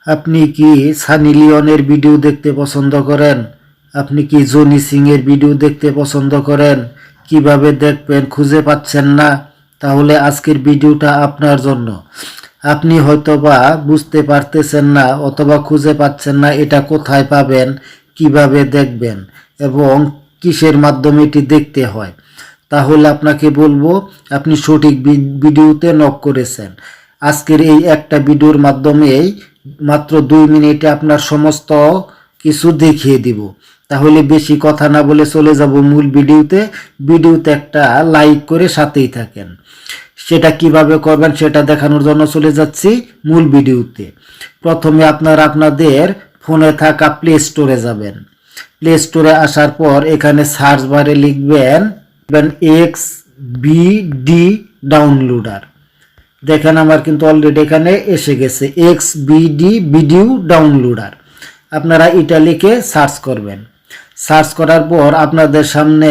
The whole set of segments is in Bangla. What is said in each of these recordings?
আপনি কি সানি লিওনের ভিডিও দেখতে পছন্দ করেন? আপনি কি জনি সিং এর ভিডিও দেখতে পছন্দ করেন? কিভাবে দেখবেন খুঁজে পাচ্ছেন না? তাহলে আজকের ভিডিওটা আপনার জন্য। আপনি হয়তোবা বুঝতে পারতেছেন না অথবা খুঁজে পাচ্ছেন না এটা কোথায় পাবেন, কিভাবে দেখবেন এবং কিসের মাধ্যমে এটি দেখতে হয়। তাহলে আপনাকে বলবো আপনি সঠিক ভিডিওতে নক করেছেন। আজকের এই একটা ভিডিওর মাধ্যমেই মাত্র 2 মিনিটে আপনার সমস্ত কিছু দেখিয়ে দিব। তাহলে বেশি কথা না বলে চলে যাব মূল ভিডিওতে। ভিডিওতে একটা লাইক করে সাথেই থাকেন। সেটা কিভাবে করবেন সেটা দেখানোর জন্য চলে যাচ্ছি মূল ভিডিওতে। প্রথমে আপনারা আপনাদের ফোনে থাকা প্লে স্টোরে যাবেন। প্লে স্টোরে আসার পর এখানে সার্চ বারে লিখবেন XBD ডাউনলোডার। দেখেন আমার কিন্তু অলরেডি এখানে এসে গেছে XBD ভিডিও ডাউনলোডার। আপনারা এটা লিখে সার্চ করবেন। সার্চ করার পর আপনাদের সামনে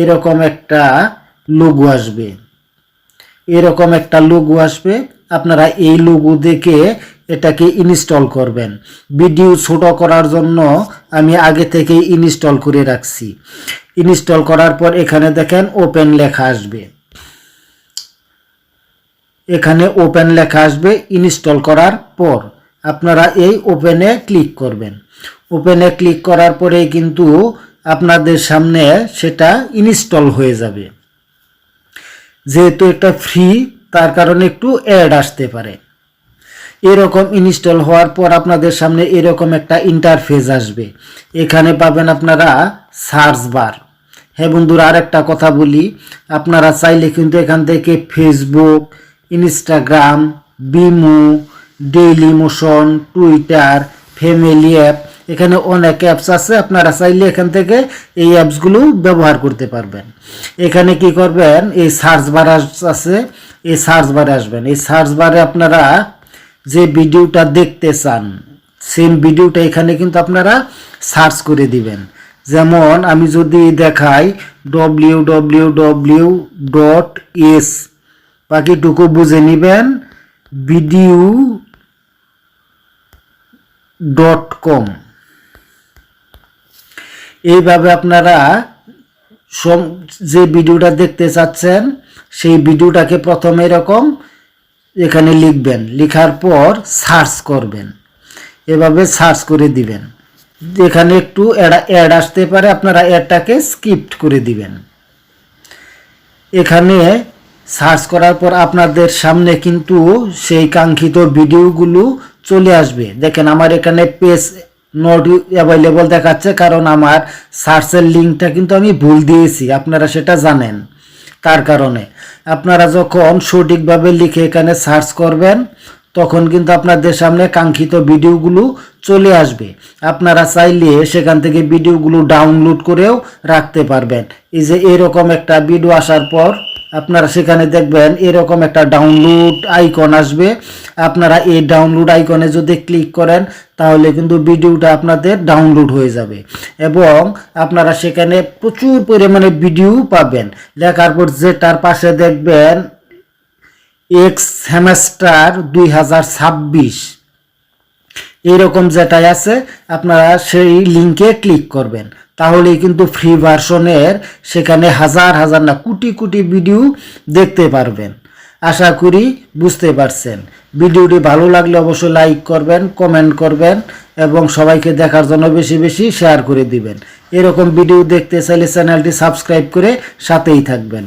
এরকম একটা লোগো আসবে। আপনারা এই লোগো দেখে এটাকে ইনস্টল করবেন। ভিডিও ছোট করার জন্য আমি আগে থেকেই ইনস্টল করে রাখছি। ইনস্টল করার পর এখানে দেখেন ওপেন লেখা আসবে। এখানে ওপেন লেখা আসবে। ইনস্টল করার পর আপনারা এই ওপেনে ক্লিক করবেন। ওপেনে ক্লিক করার পরে কিন্তু আপনাদের সামনে সেটা ইনস্টল হয়ে যাবে। যেহেতু এটা ফ্রি তার কারণে একটু অ্যাড আসতে পারে। এরকম ইনস্টল হওয়ার পর আপনাদের সামনে এরকম একটা ইন্টারফেস আসবে। এখানে পাবেন আপনারা সার্চ বার। হ্যাঁ বন্ধুরা, আর একটা কথা বলি, আপনারা চাইলে কিন্তু এখান থেকে Facebook, Instagram, Vimeo, Dailymotion, Twitter, family app, এখানে অনেক অ্যাপস আছে। আপনারা চাইলে এখান থেকে এই অ্যাপসগুলো ব্যবহার করতে পারবেন। এখানে কি করবেন, এই সার্চ বার আছে, এই সার্চ বারে আসবেন। এই সার্চ বারে আপনারা যে ভিডিওটা দেখতে চান সেম ভিডিওটা এখানে কিন্তু আপনারা সার্চ করে দিবেন। যেমন আমি যদি দেখাই www.s, বাকিটুকু বুঝে নেবেন, video.com। এইভাবে আপনারা যে ভিডিওটা দেখতে চাচ্ছেন সেই ভিডিওটাকে প্রথমে এরকম এখানে লিখবেন। লেখার পর সার্চ করবেন। এভাবে সার্চ করে দিবেন। এখানে একটু অ্যাড আসতে পারে, আপনারা অ্যাডটাকে স্কিপ করে দিবেন। এখানে সার্চ করার পর আপনাদের সামনে কিন্তু সেই কাঙ্ক্ষিত ভিডিওগুলো চলে আসবে। দেখেন আমার এখানে পেজ নট অ্যাভেলেবল দেখাচ্ছে, কারণ আমার সার্চের লিঙ্কটা কিন্তু আমি ভুল দিয়েছি, আপনারা সেটা জানেন। তার কারণে আপনারা যখন সঠিকভাবে লিখে এখানে সার্চ করবেন তখন কিন্তু আপনাদের সামনে কাঙ্ক্ষিত ভিডিওগুলো চলে আসবে। আপনারা চাইলে সেখান থেকে ভিডিওগুলো ডাউনলোড করেও রাখতে পারবেন। এই যে এরকম একটা ভিডিও আসার পর আপনারা সেখানে দেখবেন এরকম একটা ডাউনলোড আইকন আসবে। আপনারা এই ডাউনলোড আইকনে যদি ক্লিক করেন তাহলে কিন্তু ভিডিওটা আপনাদের ডাউনলোড হয়ে যাবে এবং আপনারা সেখানে প্রচুর পরিমাণে ভিডিও পাবেন। লেখার পর যেটার পাশে দেখবেন এক্স সেমেস্টার 2026 এরকম যেটাই আছে আপনারা সেই লিঙ্কে ক্লিক করবেন। তাহলেই কিন্তু ফ্রি ভার্সনের সেখানে হাজার হাজার না কোটি কোটি ভিডিও দেখতে পারবেন। আশা করি বুঝতে পারছেন। ভিডিওটি ভালো লাগলে অবশ্যই লাইক করবেন, কমেন্ট করবেন এবং সবাইকে দেখার জন্য বেশি বেশি শেয়ার করে দিবেন। এরকম ভিডিও দেখতে চাইলে চ্যানেলটি সাবস্ক্রাইব করে সাথেই থাকবেন।